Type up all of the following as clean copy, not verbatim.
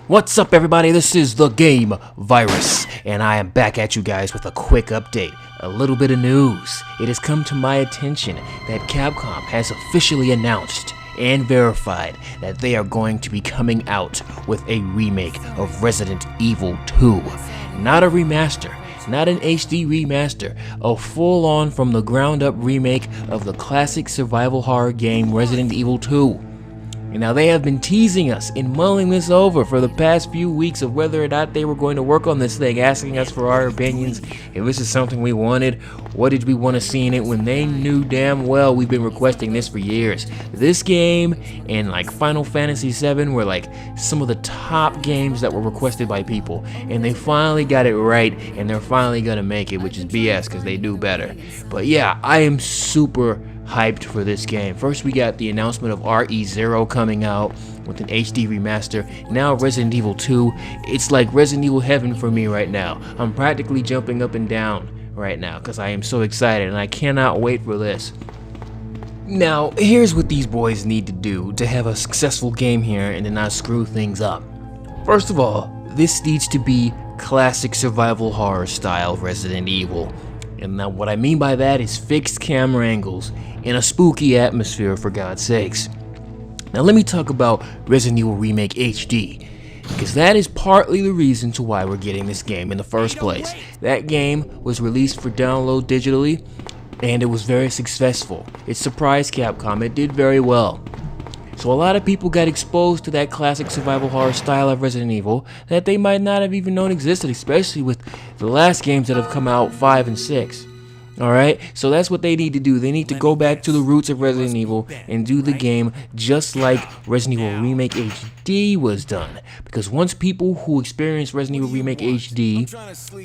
What's up, everybody? This is the Game Virus, and I am back at you guys with a quick update. A little bit of news. It has come to my attention that Capcom has officially announced and verified that they are going to be coming out with a remake of Resident Evil 2. Not a remaster, not an HD remaster, a full-on from the ground up remake of the classic survival horror game Resident Evil 2. And now they have been teasing us and mulling this over for the past few weeks of whether or not they were going to work on this thing, asking us for our opinions, if this is something we wanted, what did we want to see in it, when they knew damn well we've been requesting this for years. This game and like Final Fantasy VII were like some of the top games that were requested by people, and they finally got it right, and they're finally gonna make it, which is BS because they do better. But yeah, I am super hyped for this game. First, we got the announcement of RE0 coming out with an HD remaster. Now Resident Evil 2. It's like Resident Evil heaven for me right now. I'm practically jumping up and down right now because I am so excited and I cannot wait for this. Now, here's what these boys need to do to have a successful game here and to not screw things up. First of all, this needs to be classic survival horror style Resident Evil. And now what I mean by that is fixed camera angles in a spooky atmosphere, for God's sakes. Now let me talk about Resident Evil Remake HD, because that is partly the reason to why we're getting this game in the first place. That game was released for download digitally, and it was very successful. It surprised Capcom. It did very well. So a lot of people got exposed to that classic survival horror style of Resident Evil that they might not have even known existed, especially with the last games that have come out, 5 and 6. Alright, so that's what they need to do. They need to go back to the roots of Resident Evil and do the game just like Resident Evil Remake HD was done. Because once people who experienced Resident Evil Remake HD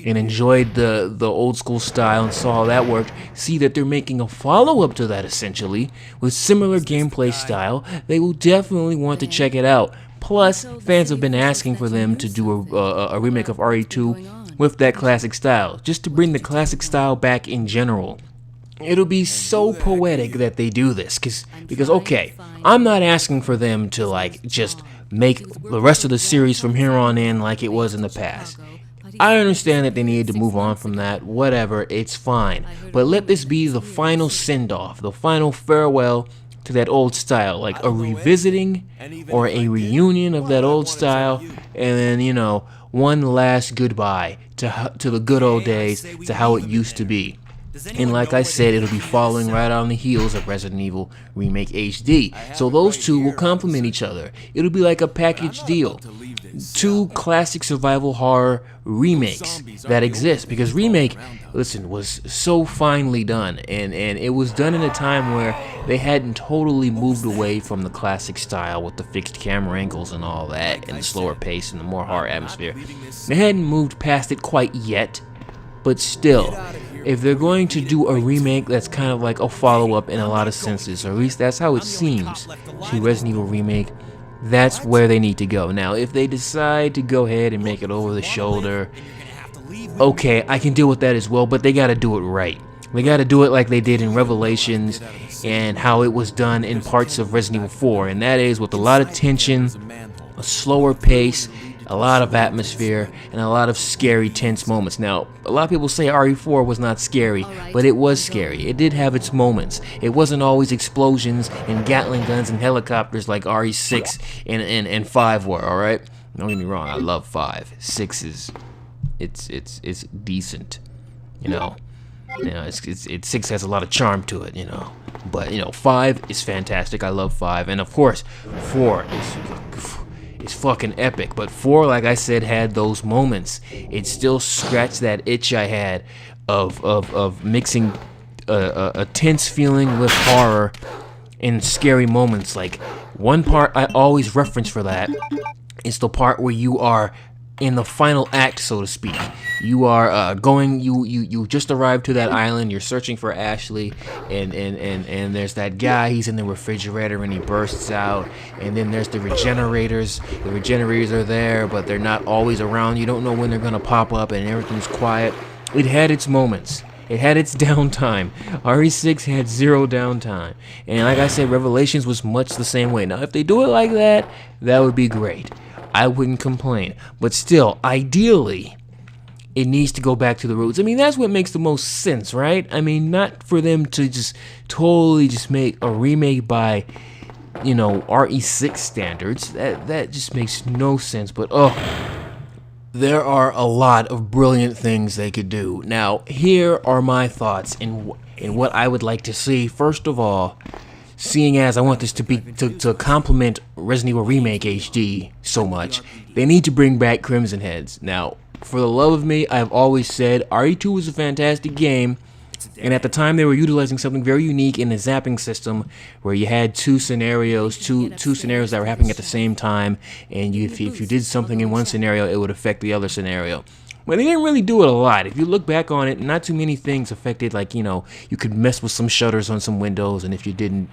and enjoyed the old school style and saw how that worked, see that they're making a follow-up to that essentially, with similar gameplay style, they will definitely want to check it out. Plus, fans have been asking for them to do a remake of RE2 with that classic style, just to bring the classic style back in general. It'll be so poetic that they do this, because okay, I'm not asking for them to like just make the rest of the series from here on in like it was in the past. I understand that they needed to move on from that, whatever, it's fine. But let this be the final send-off, the final farewell to that old style, like a revisiting or a reunion of that old style, and then, you know, one last goodbye to the good old days, to how it used to be. And like I said, it'll be following right on the heels of Resident Evil Remake HD. So those two will complement each other. It'll be like a package deal. Two classic survival horror remakes that exist, because Remake, listen, was so finely done, and it was done in a time where they hadn't totally moved away from the classic style with the fixed camera angles and all that, and the slower pace and the more horror atmosphere. They hadn't moved past it quite yet, but still, if they're going to do a remake that's kind of like a follow-up in a lot of senses, or at least that's how it seems to Resident Evil Remake, that's where they need to go. Now, if they decide to go ahead and make it over the shoulder, okay, I can deal with that as well, but they gotta do it right. They gotta do it like they did in Revelations and how it was done in parts of Resident Evil 4, and that is with a lot of tension, a slower pace, a lot of atmosphere, and a lot of scary, tense moments. Now, a lot of people say RE4 was not scary, but it was scary. It did have its moments. It wasn't always explosions and Gatling guns and helicopters like RE6 and 5 were, alright? Don't get me wrong, I love 5. 6 is, it's decent, you know. You know, 6 has a lot of charm to it, you know. But, you know, 5 is fantastic. I love 5. And, of course, 4 is fucking epic, but 4, like I said, had those moments. It still scratched that itch I had of mixing a tense feeling with horror and scary moments. Like, one part I always reference for that is the part where you are in the final act, so to speak. You are you just arrived to that island, you're searching for Ashley, and there's that guy, he's in the refrigerator and he bursts out, and then there's the regenerators. The regenerators are there, but they're not always around. You don't know when they're gonna pop up, and everything's quiet. It had its moments. It had its downtime. RE6 had zero downtime. And like I said, Revelations was much the same way. Now, if they do it like that, that would be great. I wouldn't complain. But still, ideally, it needs to go back to the roots. I mean, that's what makes the most sense, right? I mean, not for them to just totally just make a remake by, you know, RE6 standards. That just makes no sense. But there are a lot of brilliant things they could do. Now, here are my thoughts in what I would like to see. First of all, seeing as I want this to be to complement Resident Evil Remake HD so much, they need to bring back Crimson Heads. Now, for the love of me, I've always said RE2 was a fantastic game, and at the time they were utilizing something very unique in the zapping system, where you had two scenarios that were happening at the same time, and if you did something in one scenario, it would affect the other scenario. Well, they didn't really do it a lot. If you look back on it, not too many things affected. Like, you know, you could mess with some shutters on some windows, and if you didn't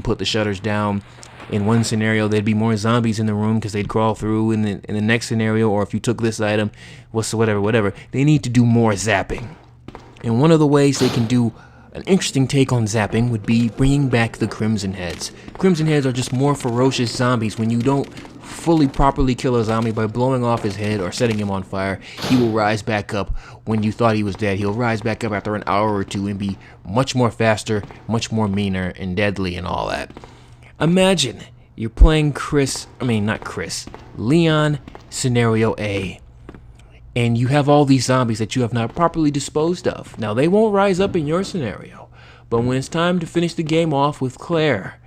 put the shutters down in one scenario, there'd be more zombies in the room because they'd crawl through in the next scenario. Or if you took this item, whatever. They need to do more zapping. And one of the ways they can do an interesting take on zapping would be bringing back the Crimson Heads. Crimson Heads are just more ferocious zombies. When you don't fully properly kill a zombie by blowing off his head or setting him on fire, he will rise back up when you thought he was dead. He'll rise back up after an hour or two and be much more faster, much more meaner and deadly and all that. Imagine you're playing Leon Scenario A, and you have all these zombies that you have not properly disposed of. Now, they won't rise up in your scenario, but when it's time to finish the game off with Claire,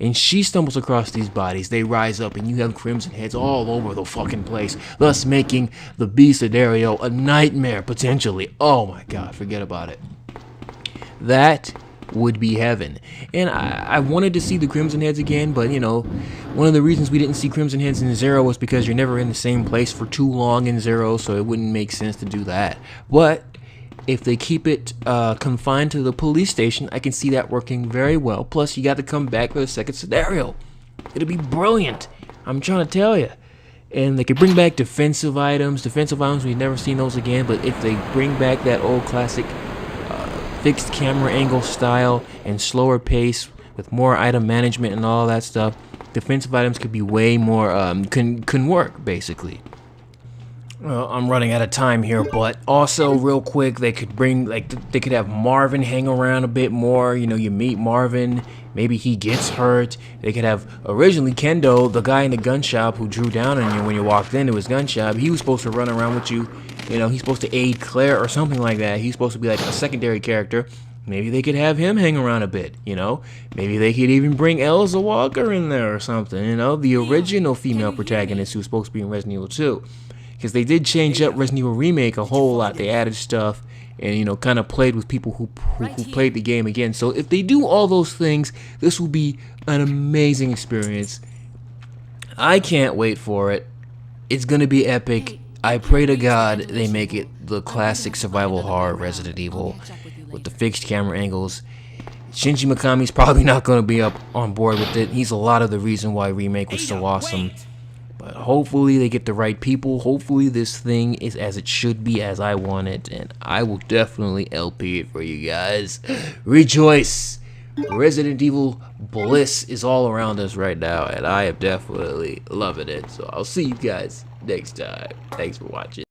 and she stumbles across these bodies, they rise up, and you have Crimson Heads all over the fucking place, thus making the B scenario a nightmare, potentially. Oh my god, forget about it. That would be heaven. And I wanted to see the Crimson Heads again, but, you know, one of the reasons we didn't see Crimson Heads in Zero was because you're never in the same place for too long in Zero, so it wouldn't make sense to do that. But if they keep it confined to the police station, I can see that working very well. Plus, you got to come back for the second scenario. It'll be brilliant. I'm trying to tell you. And they could bring back defensive items. We've never seen those again. But if they bring back that old classic fixed camera angle style and slower pace with more item management and all that stuff, defensive items could be way more can work basically. Well, I'm running out of time here, but also real quick, they could have Marvin hang around a bit more. You know, you meet Marvin, maybe he gets hurt. They could have originally Kendo, the guy in the gun shop who drew down on you when you walked into his gun shop. He was supposed to run around with you. You know, he's supposed to aid Claire or something like that. He's supposed to be like a secondary character. Maybe they could have him hang around a bit, you know? Maybe they could even bring Elsa Walker in there or something, you know? The original female protagonist who was supposed to be in Resident Evil 2. Because they did change up Resident Evil Remake a whole lot. They added stuff and, you know, kind of played with people who played the game again. So if they do all those things, this will be an amazing experience. I can't wait for it. It's going to be epic. I pray to God they make it the classic survival horror Resident Evil with the fixed camera angles. Shinji Mikami's probably not going to be up on board with it. He's a lot of the reason why Remake was so awesome. But hopefully they get the right people. Hopefully this thing is as it should be, as I want it. And I will definitely LP it for you guys. Rejoice! Resident Evil bliss is all around us right now. And I am definitely loving it. So I'll see you guys next time. Thanks for watching.